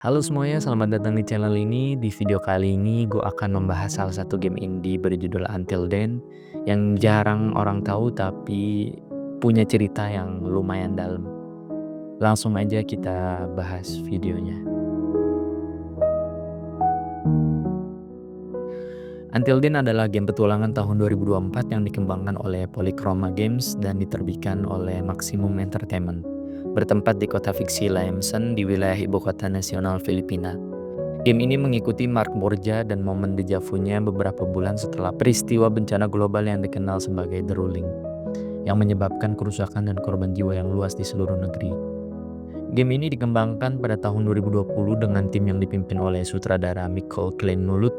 Halo semuanya, selamat datang di channel ini. Di video kali ini gue akan membahas salah satu game indie berjudul Until Dawn yang jarang orang tahu tapi punya cerita yang lumayan dalam. Langsung aja kita bahas videonya. Until Dawn adalah game petualangan tahun 2024 yang dikembangkan oleh Polychroma Games dan diterbitkan oleh Maximum Entertainment. Bertempat di kota fiksi Layemsen di wilayah ibu kota nasional Filipina. Game ini mengikuti Mark Borja dan momen dejavunya beberapa bulan setelah peristiwa bencana global yang dikenal sebagai The Ruling, yang menyebabkan kerusakan dan korban jiwa yang luas di seluruh negeri. Game ini dikembangkan pada tahun 2020 dengan tim yang dipimpin oleh sutradara Michael Klein-Nulut.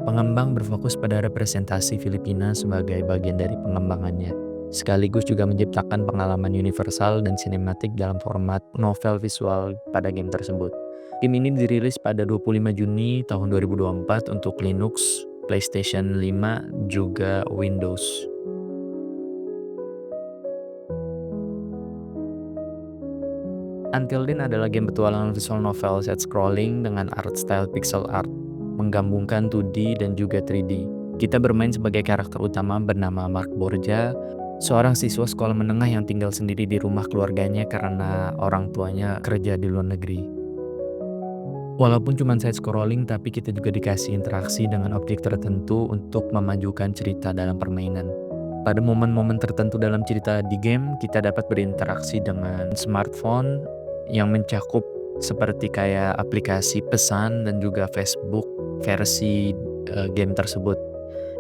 Pengembang berfokus pada representasi Filipina sebagai bagian dari pengembangannya, sekaligus juga menciptakan pengalaman universal dan sinematik dalam format novel visual pada game tersebut. Game ini dirilis pada 25 Juni tahun 2024 untuk Linux, PlayStation 5, juga Windows. Until Dawn adalah game petualangan visual novel side-scrolling dengan art style pixel art, menggabungkan 2D dan juga 3D. Kita bermain sebagai karakter utama bernama Mark Borja, seorang siswa sekolah menengah yang tinggal sendiri di rumah keluarganya karena orang tuanya kerja di luar negeri. Walaupun cuma side scrolling, tapi kita juga dikasih interaksi dengan objek tertentu untuk memajukan cerita dalam permainan. Pada momen-momen tertentu dalam cerita di game, kita dapat berinteraksi dengan smartphone yang mencakup seperti kayak aplikasi pesan dan juga Facebook versi game tersebut,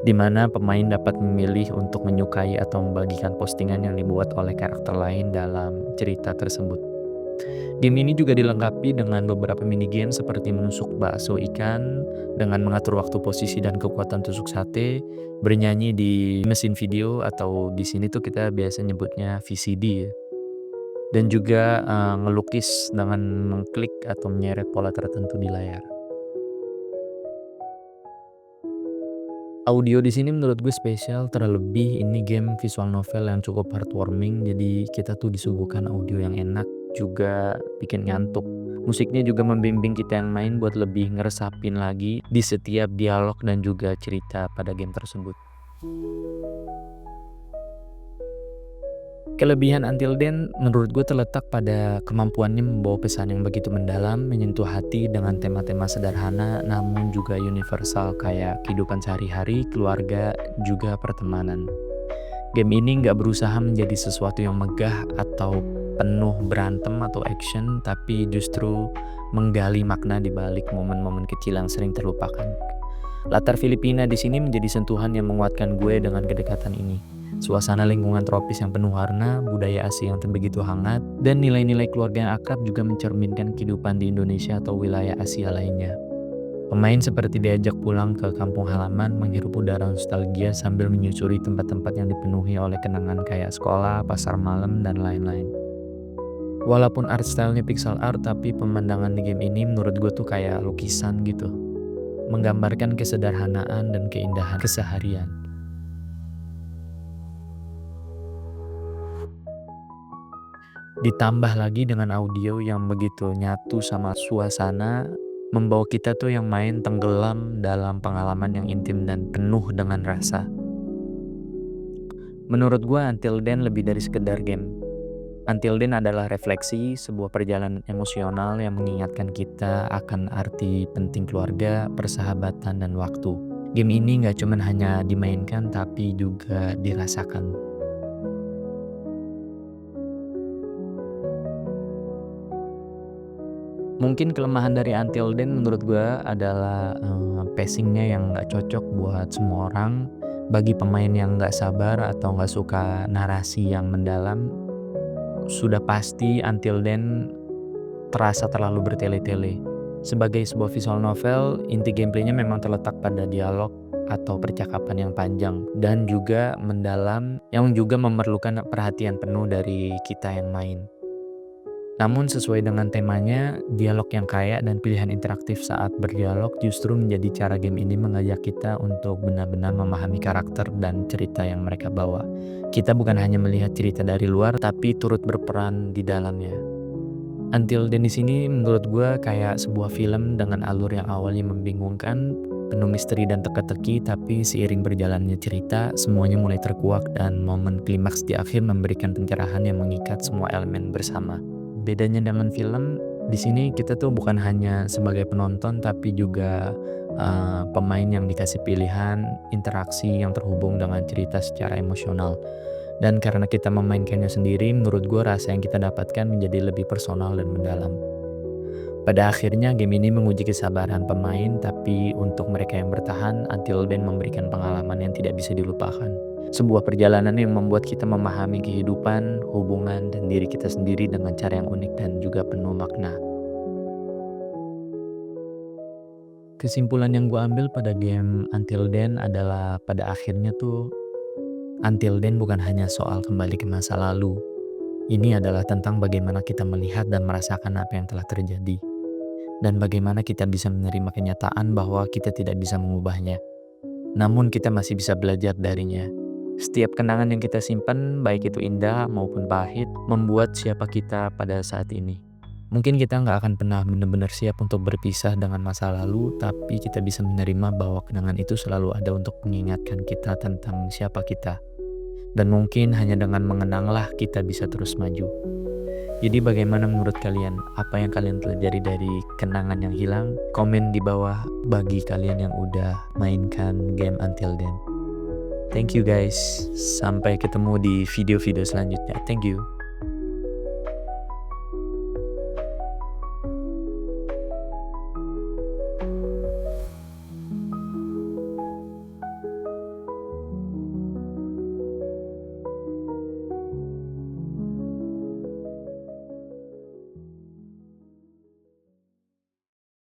di mana pemain dapat memilih untuk menyukai atau membagikan postingan yang dibuat oleh karakter lain dalam cerita tersebut. Game ini juga dilengkapi dengan beberapa minigame seperti menusuk bakso ikan dengan mengatur waktu, posisi, dan kekuatan tusuk sate, bernyanyi di mesin video atau di sini tuh kita biasa nyebutnya VCD ya, dan juga ngelukis dengan mengklik atau menyeret pola tertentu di layar. Audio di sini menurut gue spesial, terlebih ini game visual novel yang cukup heartwarming, jadi kita tuh disuguhkan audio yang enak, juga bikin ngantuk. Musiknya juga membimbing kita yang main buat lebih ngeresapin lagi di setiap dialog dan juga cerita pada game tersebut. Kelebihan Until Dawn menurut gue terletak pada kemampuannya membawa pesan yang begitu mendalam, menyentuh hati dengan tema-tema sederhana namun juga universal kayak kehidupan sehari-hari, keluarga, juga pertemanan. Game ini nggak berusaha menjadi sesuatu yang megah atau penuh berantem atau action, tapi justru menggali makna di balik momen-momen kecil yang sering terlupakan. Latar Filipina di sini menjadi sentuhan yang menguatkan gue dengan kedekatan ini. Suasana lingkungan tropis yang penuh warna, budaya asing yang begitu hangat, dan nilai-nilai keluarga yang akrab juga mencerminkan kehidupan di Indonesia atau wilayah Asia lainnya. Pemain seperti diajak pulang ke kampung halaman, menghirup udara nostalgia sambil menyusuri tempat-tempat yang dipenuhi oleh kenangan kayak sekolah, pasar malam, dan lain-lain. Walaupun art style-nya pixel art, tapi pemandangan di game ini menurut gue tuh kayak lukisan gitu, menggambarkan kesederhanaan dan keindahan keseharian. Ditambah lagi dengan audio yang begitu nyatu sama suasana, membawa kita tuh yang main tenggelam dalam pengalaman yang intim dan penuh dengan rasa. Menurut gua Until Dawn lebih dari sekedar game. Until Dawn adalah refleksi, sebuah perjalanan emosional yang mengingatkan kita akan arti penting keluarga, persahabatan, dan waktu. Game ini gak cuma hanya dimainkan tapi juga dirasakan. Mungkin kelemahan dari Until Dawn menurut gue adalah pacing-nya yang nggak cocok buat semua orang. Bagi pemain yang nggak sabar atau nggak suka narasi yang mendalam, sudah pasti Until Dawn terasa terlalu bertele-tele. Sebagai sebuah visual novel, inti gameplaynya memang terletak pada dialog atau percakapan yang panjang dan juga mendalam yang juga memerlukan perhatian penuh dari kita yang main. Namun sesuai dengan temanya, dialog yang kaya dan pilihan interaktif saat berdialog justru menjadi cara game ini mengajak kita untuk benar-benar memahami karakter dan cerita yang mereka bawa. Kita bukan hanya melihat cerita dari luar, tapi turut berperan di dalamnya. Until Then di sini menurut gue kayak sebuah film dengan alur yang awalnya membingungkan, penuh misteri dan teka-teki, tapi seiring berjalannya cerita, semuanya mulai terkuak dan momen klimaks di akhir memberikan pencerahan yang mengikat semua elemen bersama. Bedanya dengan film, di sini kita tuh bukan hanya sebagai penonton tapi juga pemain yang dikasih pilihan, interaksi yang terhubung dengan cerita secara emosional. Dan karena kita memainkannya sendiri, menurut gue rasa yang kita dapatkan menjadi lebih personal dan mendalam. Pada akhirnya game ini menguji kesabaran pemain, tapi untuk mereka yang bertahan, Until Then memberikan pengalaman yang tidak bisa dilupakan. Sebuah perjalanan yang membuat kita memahami kehidupan, hubungan, dan diri kita sendiri dengan cara yang unik dan juga penuh makna. Kesimpulan yang gue ambil pada game Until Then adalah pada akhirnya tuh Until Then bukan hanya soal kembali ke masa lalu. Ini adalah tentang bagaimana kita melihat dan merasakan apa yang telah terjadi. Dan bagaimana kita bisa menerima kenyataan bahwa kita tidak bisa mengubahnya. Namun kita masih bisa belajar darinya. Setiap kenangan yang kita simpan, baik itu indah maupun pahit, membuat siapa kita pada saat ini. Mungkin kita nggak akan pernah benar-benar siap untuk berpisah dengan masa lalu, tapi kita bisa menerima bahwa kenangan itu selalu ada untuk mengingatkan kita tentang siapa kita. Dan mungkin hanya dengan mengenanglah kita bisa terus maju. Jadi bagaimana menurut kalian? Apa yang kalian pelajari dari kenangan yang hilang? Komen di bawah bagi kalian yang udah mainkan game Until Then. Thank you guys. Sampai ketemu di video-video selanjutnya. Thank you.